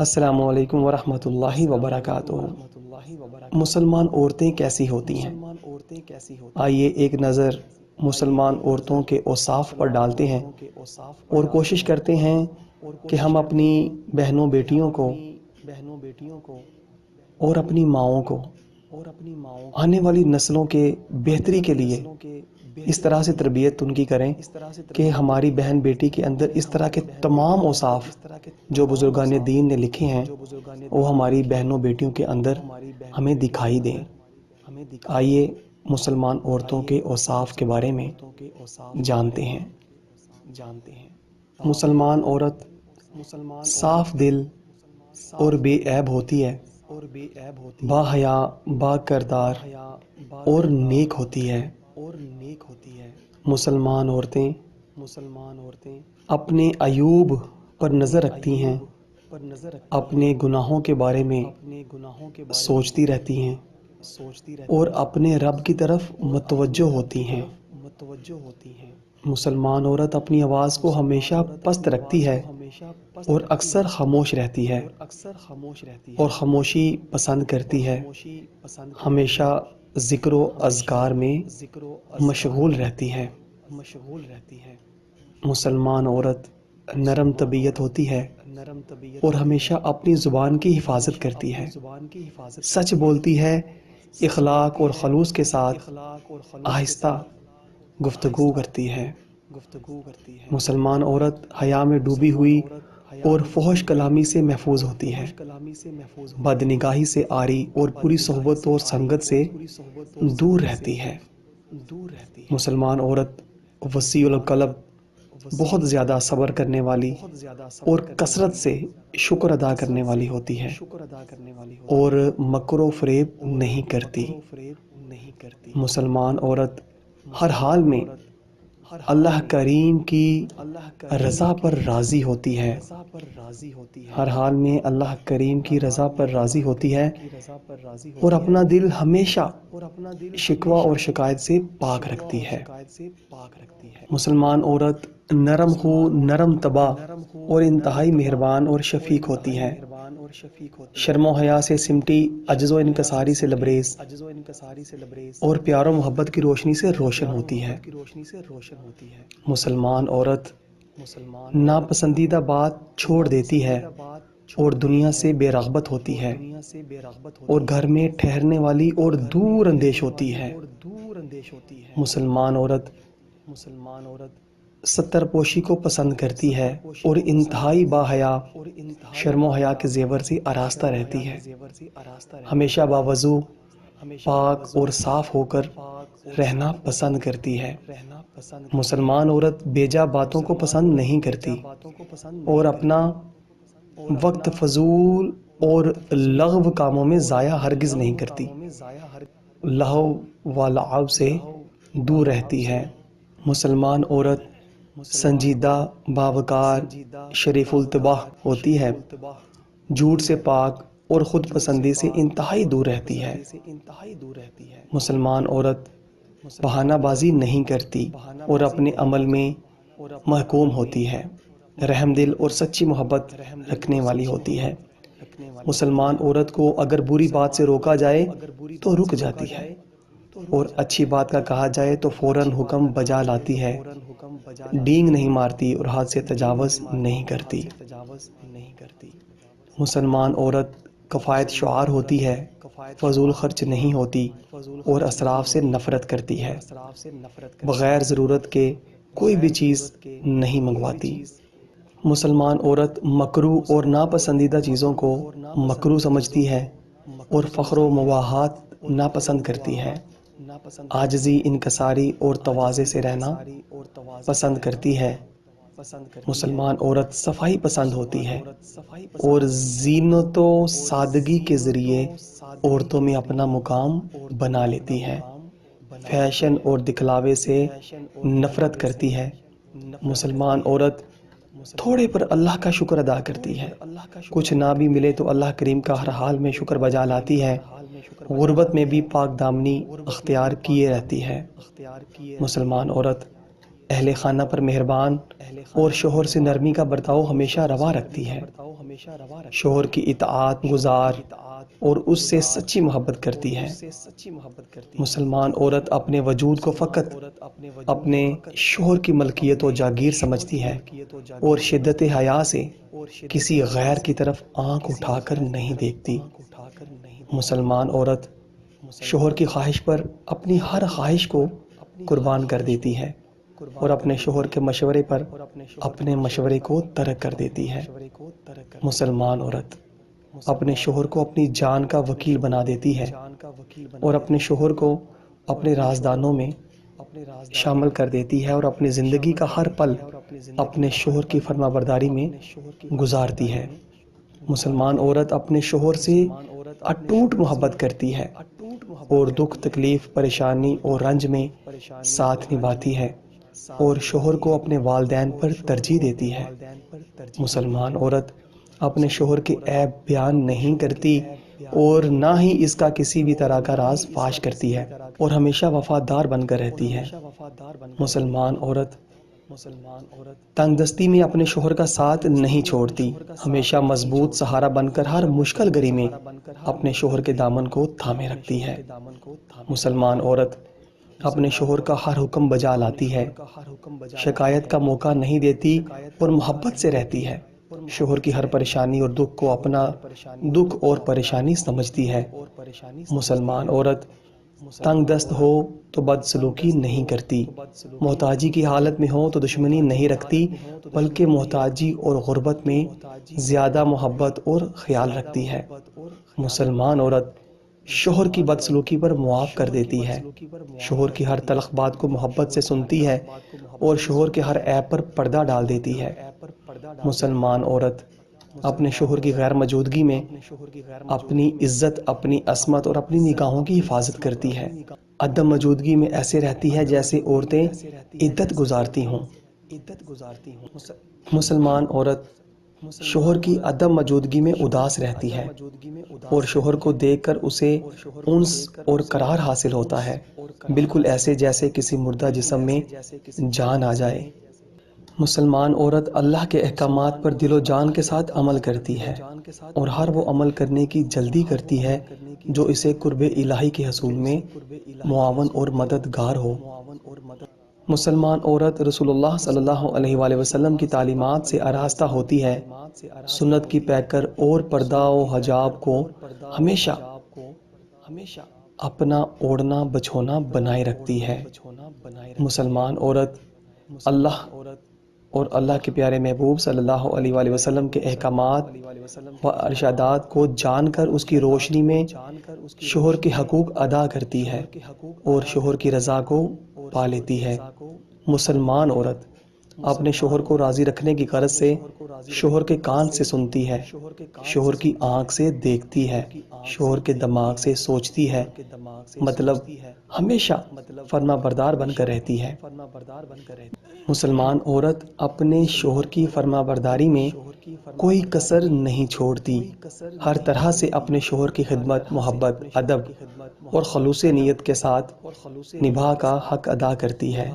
السلام علیکم ورحمۃ اللہ وبرکاتہ۔ مسلمان عورتیں کیسی ہوتی ہیں؟ آئیے ایک نظر مسلمان عورتوں کے اوصاف پر ڈالتے ہیں اور کوشش کرتے ہیں کہ ہم اپنی بہنوں بیٹیوں کو اور اپنی ماؤں کو آنے والی نسلوں کے بہتری کے لیے اس طرح سے تربیت ان کی کریں کہ ہماری بہن بیٹی کے اندر اس طرح کے تمام اوصاف جو بزرگان دین نے لکھے ہیں وہ ہماری بہنوں بیٹیوں کے اندر ہمیں دکھائی دیں۔ آئیے مسلمان عورتوں کے اوصاف کے بارے میں جانتے ہیں۔ مسلمان عورت صاف دل اور بے عیب ہوتی ہے، با حیا، با کردار اور نیک ہوتی ہے۔ مسلمان عورتیں اپنے عیوب پر نظر رکھتی ہیں، اپنے گناہوں کے بارے میں سوچتی رہتی ہیں اور اپنے رب کی طرف متوجہ ہوتی ہیں۔ مسلمان عورت اپنی آواز کو ہمیشہ پست رکھتی ہے اور اکثر خاموش رہتی ہے اور خاموشی پسند کرتی ہے، ہمیشہ ذکر و اذکار میں مشغول رہتی ہے۔ مسلمان عورت نرم طبیعت ہوتی ہے اور ہمیشہ اپنی زبان کی حفاظت کرتی ہے، سچ بولتی ہے، اخلاق اور خلوص کے ساتھ آہستہ گفتگو کرتی ہے۔ مسلمان عورت حیا میں ڈوبی ہوئی اور فحش کلامی سے محفوظ ہوتی ہے، بد نگاہی سے عاری اور بری صحبت اور سنگت سے دور رہتی ہے۔ مسلمان عورت وسیع القلب، بہت زیادہ صبر کرنے والی اور کثرت سے شکر ادا کرنے والی ہوتی ہے اور مکر و فریب نہیں کرتی۔ مسلمان عورت ہر حال میں اللہ کریم کی رضا پر راضی ہوتی ہے، ہر حال میں اللہ کریم کی رضا پر راضی ہوتی ہے اور اپنا دل ہمیشہ شکوہ اور شکایت سے پاک رکھتی ہے۔ مسلمان عورت نرم خو، نرم طبع اور انتہائی مہربان اور شفیق ہوتی ہے، شرم و حیا سے سمٹی، عجز و انکساری سے لبریز اور پیار و محبت کی روشنی سے روشن ہوتی ہے۔ مسلمان عورت ناپسندیدہ بات چھوڑ دیتی ہے اور دنیا سے بے رغبت ہوتی ہے اور گھر میں ٹھہرنے والی اور دور اندیش ہوتی ہے۔ مسلمان عورت ستر پوشی کو پسند کرتی ہے اور انتہائی با حیا، شرم و حیا کے زیور سے آراستہ رہتی ہے، ہمیشہ باوضو، پاک اور صاف ہو کر رہنا پسند کرتی ہے۔ مسلمان عورت بیجا باتوں کو پسند نہیں کرتی اور اپنا وقت فضول اور لغو کاموں میں ضائع ہرگز نہیں کرتی، لہو و لعب سے دور رہتی ہے۔ مسلمان عورت سنجیدہ، باوقار، شریف الطبع ہوتی ہے، جھوٹ سے پاک اور خود پسندی سے انتہائی دور رہتی ہے۔ مسلمان عورت بہانہ بازی نہیں کرتی اور اپنے عمل میں محکوم ہوتی ہے، رحم دل اور سچی محبت رکھنے والی ہوتی ہے۔ مسلمان عورت کو اگر بری بات سے روکا جائے تو رک جاتی ہے اور اچھی بات کا کہا جائے تو فوراً حکم بجا لاتی ہے، ڈینگ نہیں مارتی اور حد سے تجاوز نہیں کرتی۔ مسلمان عورت کفایت شعار ہوتی ہے، فضول خرچ نہیں ہوتی اور اسراف سے نفرت کرتی ہے، بغیر ضرورت کے کوئی بھی چیز نہیں منگواتی۔ مسلمان عورت مکروہ اور ناپسندیدہ چیزوں کو مکروہ سمجھتی ہے اور فخر و مباحات ناپسند کرتی ہے، عاجزی، انکساری اور تواضع سے رہنا پسند کرتی ہے۔ مسلمان عورت صفائی پسند ہوتی ہے اور زینت و سادگی کے ذریعے عورتوں میں اپنا مقام بنا لیتی ہے، فیشن اور دکھلاوے سے نفرت کرتی ہے۔ مسلمان عورت تھوڑے پر اللہ کا شکر ادا کرتی ہے، کچھ نہ بھی ملے تو اللہ کریم کا ہر حال میں شکر بجا لاتی ہے، غربت میں بھی پاک دامنی اختیار کیے رہتی ہے۔ مسلمان عورت اہل خانہ پر مہربان اور شوہر سے نرمی کا برتاؤ ہمیشہ روا رکھتی ہے، شوہر کی اطاعت گزار اور اس سے سچی محبت کرتی ہے۔ مسلمان عورت اپنے وجود کو فقط اپنے شوہر کی ملکیت و جاگیر سمجھتی ہے اور شدت حیا سے کسی غیر کی طرف آنکھ اٹھا کر نہیں دیکھتی۔ مسلمان عورت شوہر کی خواہش پر اپنی ہر خواہش کو قربان کر دیتی ہے اور اپنے شوہر کے مشورے پر اپنے مشورے کو ترک کر دیتی ہے۔ مسلمان عورت اپنے شوہر کو اپنی جان کا وکیل بنا دیتی ہے اور اپنے شوہر کو اپنے رازدانوں میں شامل کر دیتی ہے اور اپنی زندگی کا ہر پل اپنے شوہر کی فرما برداری میں گزارتی ہے۔ مسلمان عورت اپنے شوہر سے اٹوٹ محبت کرتی ہے اور دکھ تکلیف پریشانی اور رنج میں ساتھ نبھاتی ہے اور شوہر کو اپنے والدین پر ترجیح دیتی ہے۔ مسلمان عورت اپنے شوہر کے عیب بیان نہیں کرتی اور نہ ہی اس کا کسی بھی طرح کا راز فاش کرتی ہے اور ہمیشہ وفادار بن کر رہتی ہے۔ مسلمان عورت تنگ دستی میں اپنے شوہر کا ساتھ نہیں چھوڑتی، ہمیشہ مضبوط سہارا بن کر ہر مشکل گھڑی میں اپنے شوہر کے دامن کو تھامے رکھتی ہے۔ مسلمان عورت اپنے شوہر کا ہر حکم بجا لاتی ہے، شکایت کا موقع نہیں دیتی اور محبت سے رہتی ہے۔ شوہر کی ہر پریشانی اور دکھ کو اپنا دکھ اور پریشانی سمجھتی ہے۔ مسلمان عورت تنگ دست ہو تو بدسلوکی نہیں کرتی، محتاجی کی حالت میں ہو تو دشمنی نہیں رکھتی، بلکہ محتاجی اور غربت میں زیادہ محبت اور خیال رکھتی ہے۔ مسلمان عورت شوہر کی بدسلوکی پر معاف کر دیتی ہے، شوہر کی ہر تلخ بات کو محبت سے سنتی ہے اور شوہر کے ہر عیب پر پردہ ڈال دیتی ہے۔ مسلمان عورت اپنے شوہر کی غیر موجودگی میں اپنی عزت، اپنی عصمت اور اپنی نگاہوں کی حفاظت کرتی ہے۔ عدم موجودگی میں ایسے رہتی ہے جیسے عورتیں عدت گزارتی ہوں۔ مسلمان عورت شوہر کی عدم موجودگی میں اداس رہتی ہے اور شوہر کو دیکھ کر اسے انس اور قرار حاصل ہوتا ہے، بالکل ایسے جیسے کسی مردہ جسم میں جان آ جائے۔ مسلمان عورت اللہ کے احکامات پر دل و جان کے ساتھ عمل کرتی ہے اور ہر وہ عمل کرنے کی جلدی کرتی ہے جو اسے قرب الہی کے حصول میں معاون اور مددگار ہو۔ مسلمان عورت رسول اللہ صلی اللہ علیہ وآلہ وسلم کی تعلیمات سے آراستہ ہوتی ہے، سنت کی پیکر اور پردہ و حجاب کو ہمیشہ اپنا اوڑھنا بچھونا بنائے رکھتی ہے۔ مسلمان عورت اللہ اور اللہ کے پیارے محبوب صلی اللہ علیہ وآلہ وسلم کے احکامات و ارشادات کو جان کر اس کی روشنی میں شوہر کے حقوق ادا کرتی ہے اور شوہر کی رضا کو پا لیتی ہے۔ مسلمان عورت اپنے شوہر کو راضی رکھنے کی غرض سے شوہر کے کان سے سنتی ہے، شوہر کی آنکھ سے دیکھتی ہے، شوہر کے دماغ سے سوچتی ہے، مطلب ہمیشہ فرما بردار بن کر رہتی ہے۔ مسلمان عورت اپنے شوہر کی فرما برداری میں کوئی کسر نہیں چھوڑتی، ہر طرح سے اپنے شوہر کی خدمت، محبت، ادب اور خلوص نیت کے ساتھ نبھا کا حق ادا کرتی ہے۔